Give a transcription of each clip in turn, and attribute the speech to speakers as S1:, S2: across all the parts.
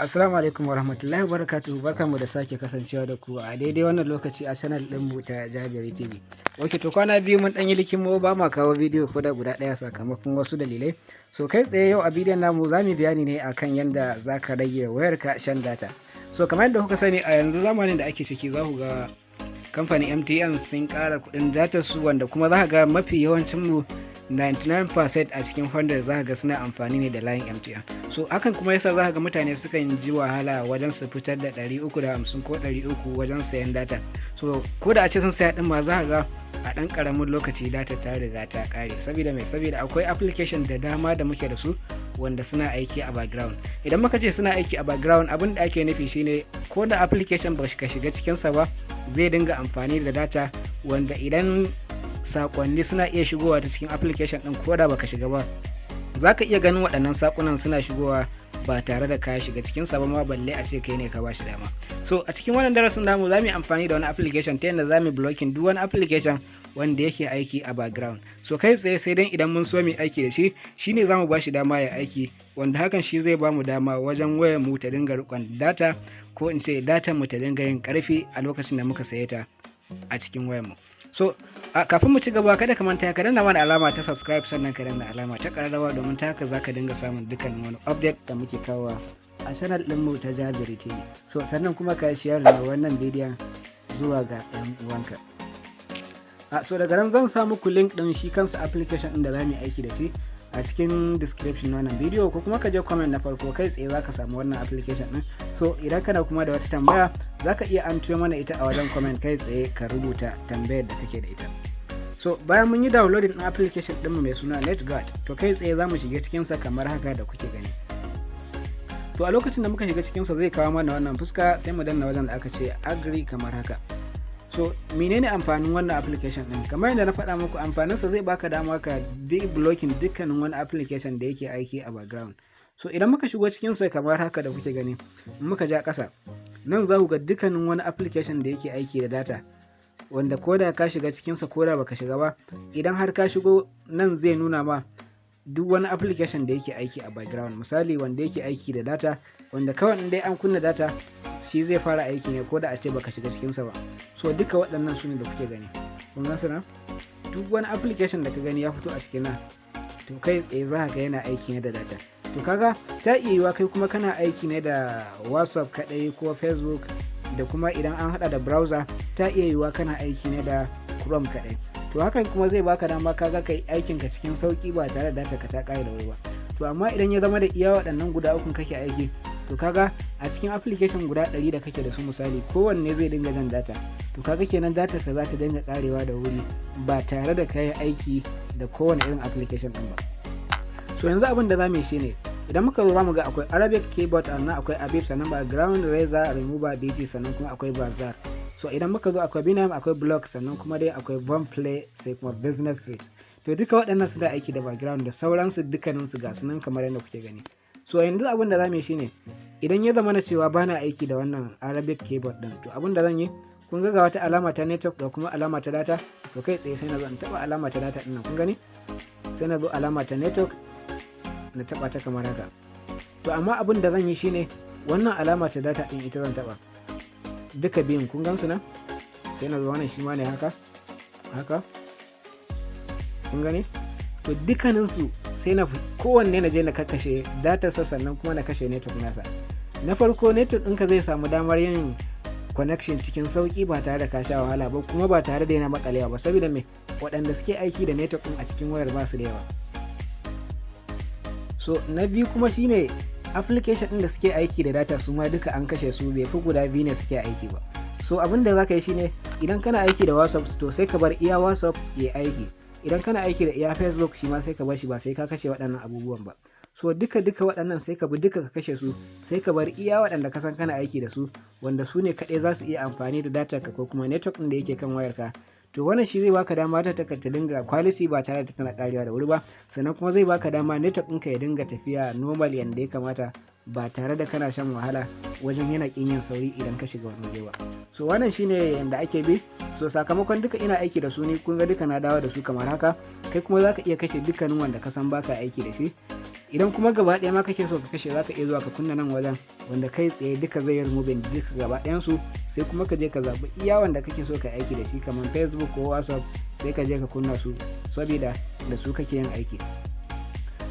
S1: Assalamu alaikum warahmatullahi wabarakatuh. Barkanmu da sake kasancewa da ku a daidai wannan lokaci a channel mu ta Jabiri TV. Ok, to kwana biyu mun ɗan yi likimo ba ma kawo bidiyo ko da guda ɗaya sakamakon wasu dalilai. So kai tsaye yau a bidiyon namu za mu bayani ne akan yadda za ka rage wayarka shan data. So kamar yadda kuka sani a yanzu zamanin da ake ciki za ku ga kamfanin MTN sun ƙara kuɗin data su, wanda kuma za ka ga mafi yawancin mu 99% a cikin wanda za ga suna amfani ne da layin MTN. So hakan kuma yasa za ga mutane sukan ji wahala wajen su fitar da 350 ko 300 wajen sayan data. So ko da a ce sun saya din ma za ga a ɗan ƙaramin lokaci data ta riga ta ƙare. Saboda mai, saboda akwai application da dama da muke da su wanda suna aiki a background. Idan muka ce suna aiki a background, abin da ake nufi shine ko da application ba ka shiga cikinsa ba zai dinga amfani da data, wanda idan sakonni suna iya shigowa ta cikin application din ko da baka shiga ba, za ka iya ganin waɗannan sakunan suna shigowa ba tare da ka shiga cikin sa ba ma, balle a ce kai ne ka ba shi dama. So a cikin wannan darasin namu za mu yi amfani da wani application ta yadda za mu blocking duk wani application wanda yake aiki a background. So kai tsaye sai dan idan mun so mu aiki da shi shine za mu ba shi dama ya aiki, wanda hakan shi zai ba mu dama wajen wayar mu ta dinga riƙon data, ko in ce data mu ta dinga yin ƙarfi a lokacin da muka saye ta a cikin wayar mu. So kafin mu ci gaba, kada ka manta ka danna mana alama ta subscribe, sannan ka danna alama ta ƙararrawa, domin ta haka zaka dinga samun dukkan wani update da muke kawo a channel mu ta Jabiri TV. So sannan kuma ka share da wannan bidiyon zuwa ga ɗan uwanka. So daga nan zan sa muku link ɗin shi kansa application ɗin da za mu yi aiki da shi a cikin description na wannan bidiyo, ko kuma ka je comment na farko kai tsaye zaka samu wannan application ɗin. So idan kana kuma da wata tambaya zaka iya anto mana ita a wajen comment kai tsaye ka rubuta tambayar da kake da ita. So bayan mun yi downloading ɗin application ɗinmu mai suna NetGuard, to kai tsaye za mu shiga cikinsa kamar haka da kuke gani. To a lokacin da muka shiga cikinsa zai kawo mana wannan fuska, sai mu danna wajen da aka ce agree kamar haka. So menene amfanin wannan application ɗin? Kamar yadda na faɗa muku, amfaninsa zai baka dama ka blocking dukkanin wani application da yake aiki a background. So idan muka shigo cikinsa kamar haka da kuke gani, muka ja ƙasa, nan za ku ga dukkanin wani application da yake aiki da data, wanda ko da ka shiga cikinsa ko da baka shiga ba, idan har ka shigo nan zai nuna ma duk wani application da yake aiki a background. Misali wanda yake aiki da data, wanda kawai in dai an kunna data shi zai fara aiki ne ko da a ce baka shiga cikinsa ba. So duka waɗannan su ne da kuke gani, kun ga su nan, duk wani application da ka gani ya fito a cikin nan, to kai tsaye za ka ga yana aiki ne da data. To kaga ta iya yiwa kai kuma kana aiki ne da WhatsApp kaɗai ko Facebook, da kuma idan an haɗa da browser ta iya yiwa kana aiki ne da Chrome kaɗai. To hakan kuma zai baka dama kaga kai aikin ka cikin sauki ba tare da data ka ta ƙare da wuri ba. To amma idan ya zama da iya waɗannan guda ukun kake aiki, to kaga a cikin application guda 100 da kake da su misali, kowanne zai dinga jan data. To kaga kenan data ka za ta dinga ƙarewa da wuri ba tare da kai aiki da kowane irin application ɗin ba. So yanzu abin da za mu yi shine, idan muka zo za mu ga akwai Arabic keyboard, sannan akwai Abib, sannan background razor remover DT, sannan kuma akwai bazaar. So idan muka zo akwai binam, akwai block, sannan kuma dai akwai bomb play, sai kuma business suite. To duka waɗannan su da aiki da background da sauransu dukkaninsu ga su nan kamar yadda kuke gani. So yanzu abin da za mu yi shine, idan ya zama na cewa bana aiki da wannan Arabic keyboard din, to abin da zan yi, kun ga wata alama ta network da kuma alama ta data, to kai tsaye sai na zo in taba alama ta data din nan, kun gani, sai na zo alama ta network na taba ta kamar haka. To amma abin da zan yi shine, wannan alama ta data din ita zan taba duka biyun, kun gan su nan, sai na zo wannan shi ma ne haka haka, kun gani. To dukkanin su sai na kowanne na je na kakkashe datarsa, sannan kuma na kashe network nasa. Na farko network ɗinka zai samu damar yin connection cikin sauki ba tare da ka sha wahala ba, kuma ba tare da yana makalewa ba, saboda me, waɗanda suke aiki da network ɗin a cikin wayar ba su da yawa. So na biyu kuma shine application ɗin da suke aiki da data su ma duka an kashe su, bai fi guda biyu ne suke aiki ba. So abin da za ka yi shine, idan kana aiki da WhatsApp, to sai ka bar iya WhatsApp ya aiki. Idan kana aiki da iya Facebook, shi ma sai ka bar shi, ba sai ka kashe waɗannan abubuwan ba. So duka waɗannan sai ka bi duka ka kashe su, sai ka bar iya waɗanda ka san kana aiki da su, wanda su ne kaɗai za su iya amfani da data ka ko kuma network ɗin da yake kan wayarka. To wannan shi zai baka dama ta dinga quality ba tare da tana karewa da wuri ba, sannan kuma zai baka dama network ɗinka ya dinga tafiya normal yanda ya kamata, ba tare da kana shan wahala wajen yana kin yin sauri idan ka shiga wani waje ba. So wannan shine yanda ake bi. So sakamakon duka ina aiki da su ne, kun ga duka na dawo da su kamar haka. Kai kuma zaka iya kashe dukkanin wanda ka san baka aiki da shi. Idan kuma gaba ɗaya ma kake so ka kashe, za ka iya zuwa ka kunna nan wajen wanda kai tsaye duka zai yi removing duka gaba ɗayan su, sai kuma ka je ka zaɓi iya wanda kake so ka aiki da shi kamar Facebook ko WhatsApp, sai ka je ka kunna su saboda da su kake yin aiki.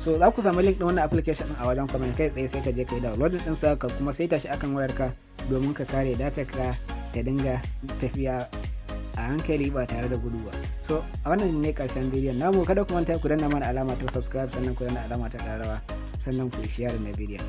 S1: So za ku samu link ɗin wannan application ɗin a wajen comment, kai tsaye sai ka je ka yi download ɗin sa ka kuma saita shi akan wayarka domin ka kare data ka ta dinga tafiya a hankali ba tare da gudu ba. So a wannan ne karshen bidiyon namu. Kada ku manta ku danna mana alama ta subscribe, sannan ku danna alama ta ƙararrawa, sannan ku share na bidiyon.